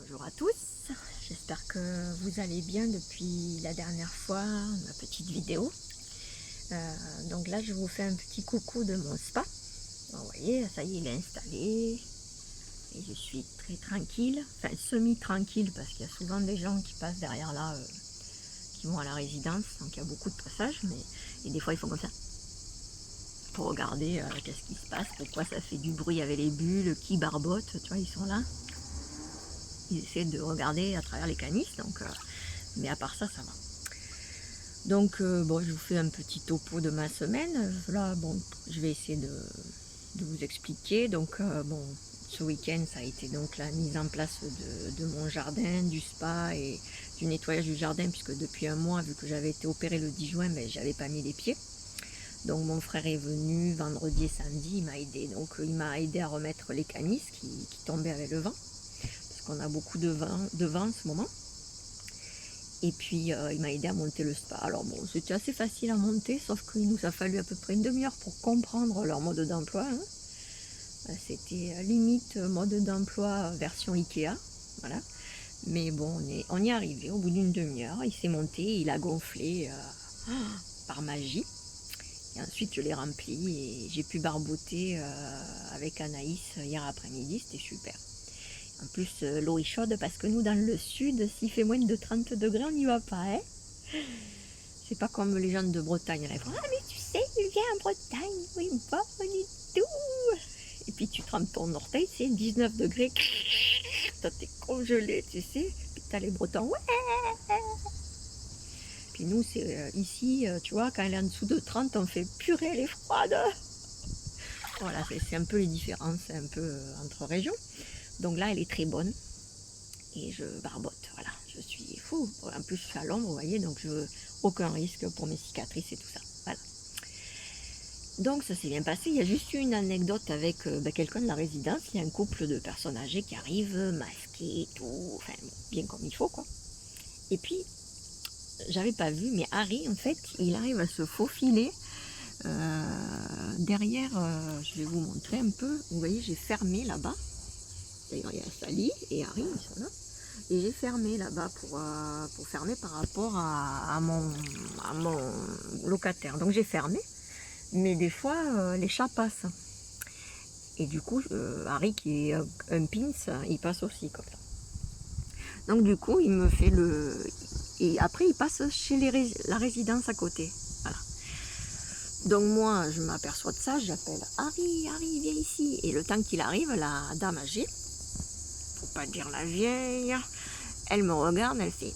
Bonjour à tous, j'espère que vous allez bien depuis la dernière fois, ma petite vidéo. Donc là je vous fais un petit coucou de mon spa. Vous voyez, ça y est, il est installé et je suis très tranquille, enfin semi-tranquille parce qu'il y a souvent des gens qui passent derrière là, qui vont à la résidence, donc il y a beaucoup de passages, mais et des fois ils font comme ça pour regarder qu'est-ce qui se passe, pourquoi ça fait du bruit avec les bulles, qui barbote, tu vois, ils sont là. Ils essaient de regarder à travers les canisses, donc, mais à part ça, ça va. Donc, bon, je vous fais un petit topo de ma semaine. Là, bon, je vais essayer de vous expliquer. Donc, bon, ce week-end, ça a été donc la mise en place de mon jardin, du spa et du nettoyage du jardin, puisque depuis un mois, vu que j'avais été opérée le 10 juin, ben, j'avais pas mis les pieds. Donc mon frère est venu vendredi et samedi, il m'a aidé. Donc il m'a aidé à remettre les canisses qui tombaient avec le vent. Parce qu'on a beaucoup de vent en ce moment. Et puis il m'a aidé à monter le spa. Alors bon, c'était assez facile à monter, sauf qu'il nous a fallu à peu près une demi-heure pour comprendre leur mode d'emploi. Hein. C'était limite mode d'emploi version Ikea. Voilà. Mais bon, on y est arrivé au bout d'une demi-heure. Il s'est monté, il a gonflé par magie. Et ensuite je l'ai rempli et j'ai pu barboter avec Anaïs hier après-midi, c'était super. En plus, l'eau est chaude parce que nous, dans le sud, s'il fait moins de 30 degrés, on n'y va pas. Hein, c'est pas comme les gens de Bretagne. Là, ils font, ah, mais tu sais, il vient en Bretagne. Oui, pas du tout. Et puis, tu trempes ton orteil, c'est 19 degrés. Toi, t'es congelé, tu sais. Puis, t'as les Bretons, ouais. Puis, nous, c'est ici, tu vois, quand elle est en dessous de 30, on fait purée, elle est froide. Voilà, c'est un peu les différences un peu entre régions. Donc là, elle est très bonne. Et je barbote, voilà, je suis fou. En plus, je suis à l'ombre, vous voyez, donc je veux aucun risque pour mes cicatrices et tout ça. Voilà. Donc ça s'est bien passé. Il y a juste eu une anecdote avec quelqu'un de la résidence. Il y a un couple de personnes âgées qui arrivent, masqués et tout, enfin bien comme il faut quoi. Et puis, j'avais pas vu, mais Harry, en fait, il arrive à se faufiler derrière. Je vais vous montrer un peu. Vous voyez, j'ai fermé là-bas. D'ailleurs, il y a Sally et Harry, ils sont là. Et j'ai fermé là-bas pour fermer par rapport à mon locataire. Donc j'ai fermé, mais des fois les chats passent. Et du coup, Harry qui est un pince, il passe aussi comme ça. Donc du coup, il me fait le... Et après, il passe chez la résidence à côté. Voilà. Donc moi, je m'aperçois de ça, j'appelle Harry, Harry, viens ici. Et le temps qu'il arrive, la dame âgée, faut pas dire la vieille, elle me regarde, elle fait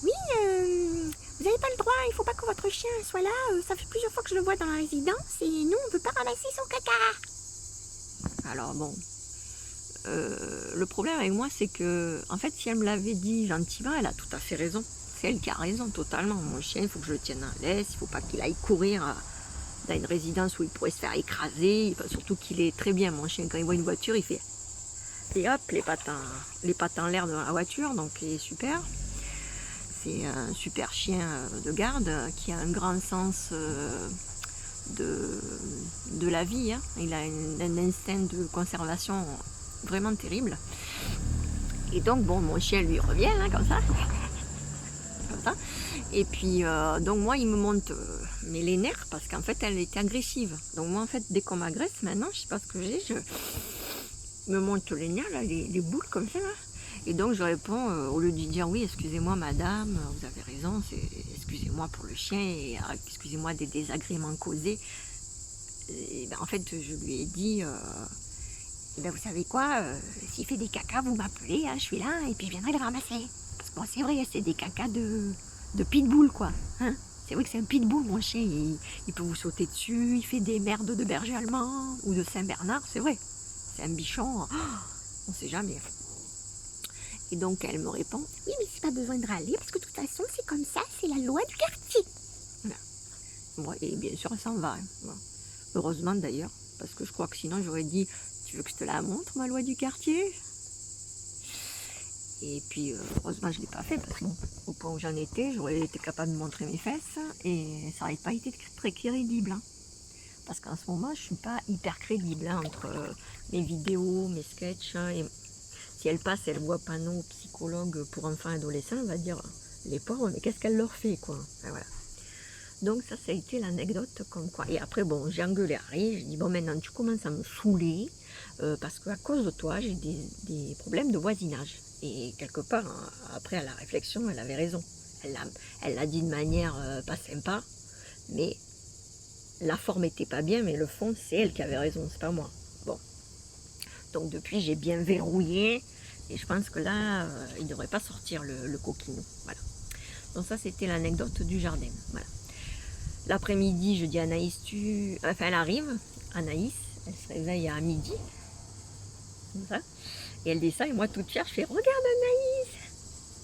oui, vous n'avez pas le droit, il faut pas que votre chien soit là, ça fait plusieurs fois que je le vois dans la résidence et nous on ne peut pas ramasser son caca. Alors bon, le problème avec moi c'est que en fait si elle me l'avait dit gentiment, elle a tout à fait raison. C'est elle qui a raison totalement. Mon chien, il faut que je le tienne en laisse, il ne faut pas qu'il aille courir dans une résidence où il pourrait se faire écraser, surtout qu'il est très bien mon chien, quand il voit une voiture il fait et hop, les pattes en l'air de la voiture, donc il est super. C'est un super chien de garde qui a un grand sens de la vie. Hein. Il a un instinct de conservation vraiment terrible. Et donc, bon, mon chien lui revient hein, comme ça. Comme ça. Et puis, donc moi, il me monte mais les nerfs parce qu'en fait, elle était agressive. Donc moi, en fait, dès qu'on m'agresse, maintenant, je sais pas ce que j'ai, je me monte les nerfs, là, les boules comme ça. Là. Et donc je réponds, au lieu de dire oui, excusez-moi madame, vous avez raison, excusez-moi pour le chien, et excusez-moi des désagréments causés. Et ben, en fait, je lui ai dit, ben, vous savez quoi, s'il fait des cacas, vous m'appelez, hein, je suis là, et puis je viendrai le ramasser. Parce que bon, c'est vrai, c'est des cacas de pitbull, quoi. Hein, c'est vrai que c'est un pitbull, mon chien, il peut vous sauter dessus, il fait des merdes de berger allemand, ou de Saint-Bernard, c'est vrai. C'est un bichon, oh, on sait jamais. Et donc elle me répond, oui mais c'est pas besoin de râler parce que de toute façon c'est comme ça, c'est la loi du quartier. Voilà. Bon, et bien sûr elle s'en va. Hein. Bon. Heureusement d'ailleurs, parce que je crois que sinon j'aurais dit, tu veux que je te la montre ma loi du quartier? Et puis heureusement je ne l'ai pas fait parce que bon, au point où j'en étais, j'aurais été capable de montrer mes fesses et ça n'aurait pas été très crédible. Hein. Parce qu'en ce moment je ne suis pas hyper crédible hein, entre mes vidéos, mes sketchs et Si elle passe, elle voit panneau psychologue pour enfants et adolescents, elle va dire, les pauvres, mais qu'est-ce qu'elle leur fait, quoi. Et voilà. Donc ça a été l'anecdote comme quoi. Et après, bon, j'ai engueulé Harry, j'ai dit, bon, maintenant tu commences à me saouler, parce qu'à cause de toi, j'ai des problèmes de voisinage. Et quelque part, hein, après, à la réflexion, elle avait raison. Elle l'a dit de manière pas sympa, mais la forme était pas bien, mais le fond, c'est elle qui avait raison, c'est pas moi. Bon. Donc depuis, j'ai bien verrouillé, et je pense que là, il ne devrait pas sortir le coquinou. Voilà. Donc ça, c'était l'anecdote du jardin. Voilà. L'après-midi, je dis à Anaïs, enfin, elle arrive, Anaïs, elle se réveille à midi, comme ça, et elle descend, et moi, toute fière, je fais, regarde Anaïs,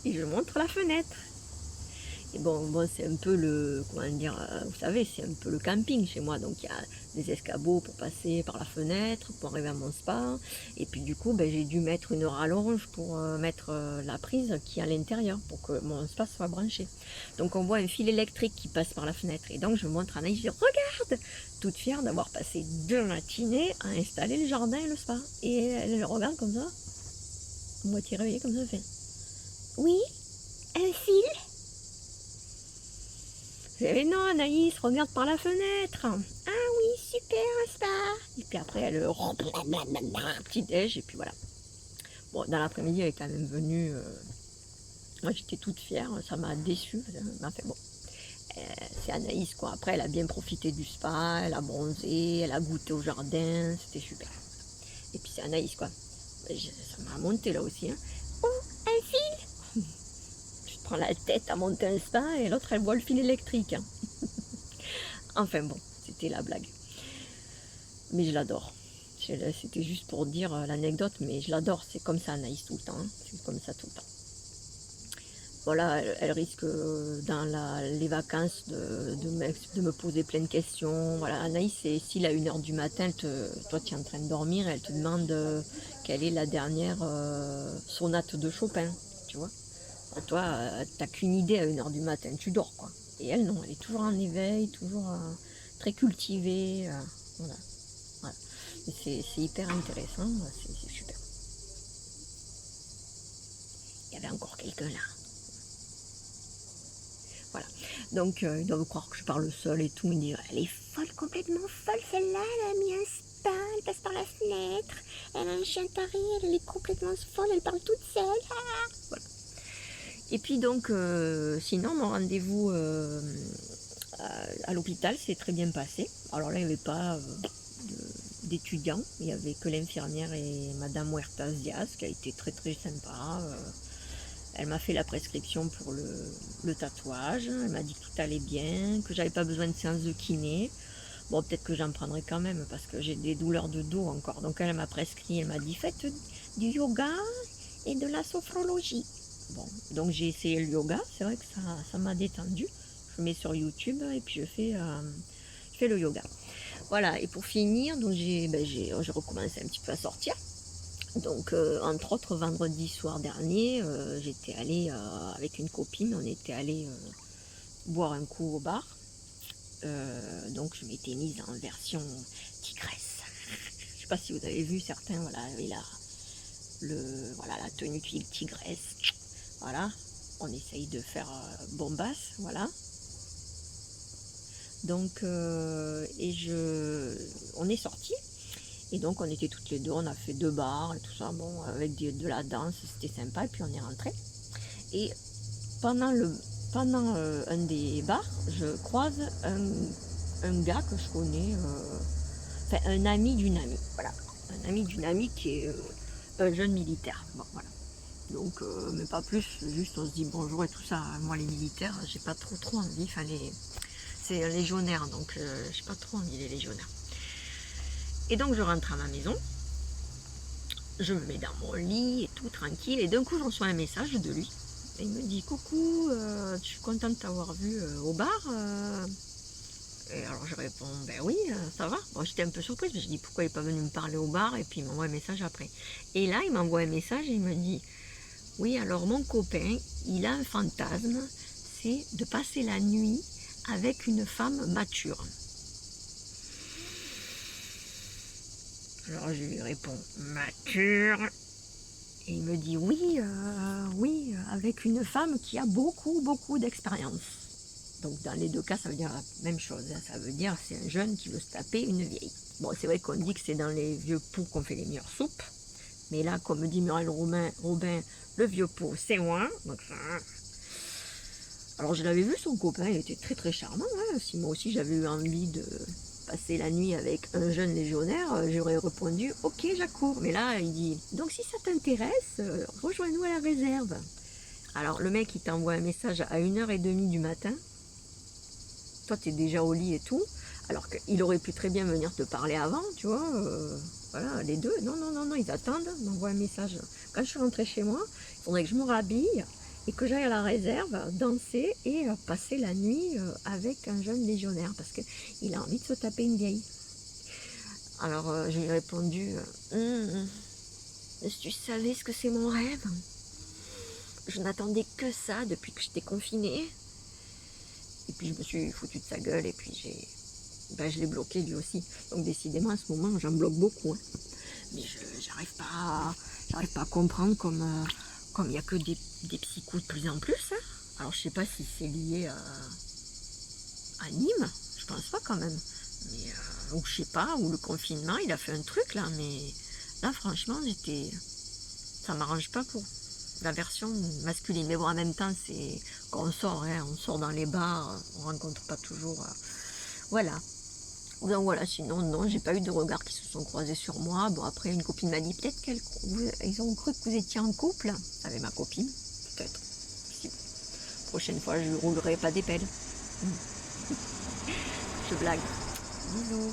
et je montre la fenêtre. Et bon c'est un peu le, comment dire, vous savez, c'est un peu le camping chez moi, donc il y a des escabeaux pour passer par la fenêtre, pour arriver à mon spa, et puis du coup, ben, j'ai dû mettre une rallonge pour mettre la prise qui est à l'intérieur, pour que mon spa soit branché. Donc on voit un fil électrique qui passe par la fenêtre, et donc je montre à Anaïs, je dis, regarde, toute fière d'avoir passé 2 matinées à installer le jardin et le spa, et elle le regarde comme ça, moitié réveillée comme ça, elle fait, oui, un fil. Et non Anaïs, regarde par la fenêtre. Ah oui, super, un spa. Et puis après, elle petit déj, et puis voilà. Bon, dans l'après-midi, elle est quand même venue. Moi, j'étais toute fière, ça m'a déçue. Mais enfin bon, c'est Anaïs quoi. Après, elle a bien profité du spa, elle a bronzé, elle a goûté au jardin, c'était super. Et puis c'est Anaïs quoi. Ça m'a monté là aussi. Hein. Oh, un fil. Je prends la tête à monter un spa et l'autre, elle voit le fil électrique. Hein. Enfin bon, c'était la blague. Mais je l'adore. C'était juste pour dire l'anecdote, mais je l'adore. C'est comme ça Anaïs tout le temps. Hein. C'est comme ça tout le temps. Voilà, elle risque dans les vacances de me poser plein de questions. Voilà, Anaïs, s'il à 1h du matin, toi tu es en train de dormir, elle te demande quelle est la dernière sonate de Chopin, tu vois. Toi, t'as qu'une idée à 1h du matin, tu dors quoi. Et elle, non, elle est toujours en éveil, toujours très cultivée. Voilà. Voilà. C'est hyper intéressant, c'est super. Il y avait encore quelqu'un là. Voilà. Donc, ils doivent croire que je parle seule et tout. Ils disent, elle est folle, complètement folle celle-là, elle a mis un spa, elle passe par la fenêtre, elle a un chien taré, elle est complètement folle, elle parle toute seule. Ah voilà. Et puis donc, sinon, mon rendez-vous à l'hôpital s'est très bien passé. Alors là, il n'y avait pas d'étudiants, il n'y avait que l'infirmière et Madame Huertas Diaz qui a été très très sympa. Elle m'a fait la prescription pour le tatouage, elle m'a dit que tout allait bien, que j'avais pas besoin de séance de kiné. Bon, peut-être que j'en prendrai quand même parce que j'ai des douleurs de dos encore. Donc elle m'a prescrit, elle m'a dit faites du yoga et de la sophrologie. Bon, donc j'ai essayé le yoga, c'est vrai que ça m'a détendu. Je mets sur YouTube et puis je fais le yoga. Voilà, et pour finir, donc j'ai recommencé un petit peu à sortir. Donc, entre autres, vendredi soir dernier, j'étais allée avec une copine, on était allé boire un coup au bar. Donc, je m'étais mise en version tigresse. Je ne sais pas si vous avez vu certains, voilà, avait voilà, la tenue tigresse. Voilà, on essaye de faire bombasse, voilà. Donc, on est sortis. Et donc on était toutes les deux, on a fait 2 bars et tout ça, bon, avec de la danse, c'était sympa, et puis on est rentré. Et pendant un des bars, je croise un gars que je connais, enfin un ami d'une amie, voilà, un ami d'une amie qui est un jeune militaire, bon voilà. Donc, mais pas plus, juste on se dit bonjour et tout ça. Moi les militaires, j'ai pas trop envie, c'est un légionnaire, donc j'ai pas trop envie les légionnaires. Et donc je rentre à ma maison, je me mets dans mon lit et tout tranquille, et d'un coup je reçois un message de lui. Et il me dit coucou, je suis contente de t'avoir vu au bar. Et alors je réponds ben oui, ça va. Bon, j'étais un peu surprise, mais je dis pourquoi il n'est pas venu me parler au bar, et puis il m'envoie un message après. Et là il m'envoie un message et il me dit oui, alors mon copain, il a un fantasme, c'est de passer la nuit avec une femme mature. Alors je lui réponds mature. Et il me dit oui, oui, avec une femme qui a beaucoup d'expérience. Donc dans les deux cas, ça veut dire la même chose. Hein. Ça veut dire c'est un jeune qui veut se taper une vieille. Bon, c'est vrai qu'on dit que c'est dans les vieux pots qu'on fait les meilleures soupes. Mais là, comme dit Muriel Robin, le vieux pot, c'est moi. Donc, alors je l'avais vu, son copain, il était très charmant. Hein. Si moi aussi j'avais eu envie de passer la nuit avec un jeune légionnaire, j'aurais répondu ok, j'accours. Mais là, il dit donc si ça t'intéresse, rejoins-nous à la réserve. Alors le mec il t'envoie un message à 1h30 du matin. Toi tu es déjà au lit et tout. Alors qu'il aurait pu très bien venir te parler avant, tu vois. Voilà, les deux. Non, ils attendent. Ils m'envoient un message. Quand je suis rentrée chez moi, il faudrait que je me rhabille et que j'aille à la réserve danser et passer la nuit avec un jeune légionnaire parce qu'il a envie de se taper une vieille. Alors j'ai répondu tu savais ce que c'est mon rêve? Je n'attendais que ça depuis que j'étais confinée. Et puis je me suis foutue de sa gueule et puis je l'ai bloqué lui aussi. Donc décidément à ce moment j'en bloque beaucoup. Hein. Mais j'arrive pas à comprendre comme il n'y a que des psychos de plus en plus. Hein. Alors je sais pas si c'est lié à Nîmes, je pense pas quand même. Mais, ou je sais pas, ou le confinement, il a fait un truc là, mais là franchement ça m'arrange pas pour la version masculine. Mais bon, en même temps, c'est quand on sort, hein, on sort dans les bars, on rencontre pas toujours. Voilà. Donc voilà, sinon, non, j'ai pas eu de regards qui se sont croisés sur moi. Bon, après, une copine m'a dit, peut-être qu'ils ont cru que vous étiez en couple avec ma copine. Peut-être. Si. Prochaine fois, je roulerai pas des pelles. Je blague. Bisous.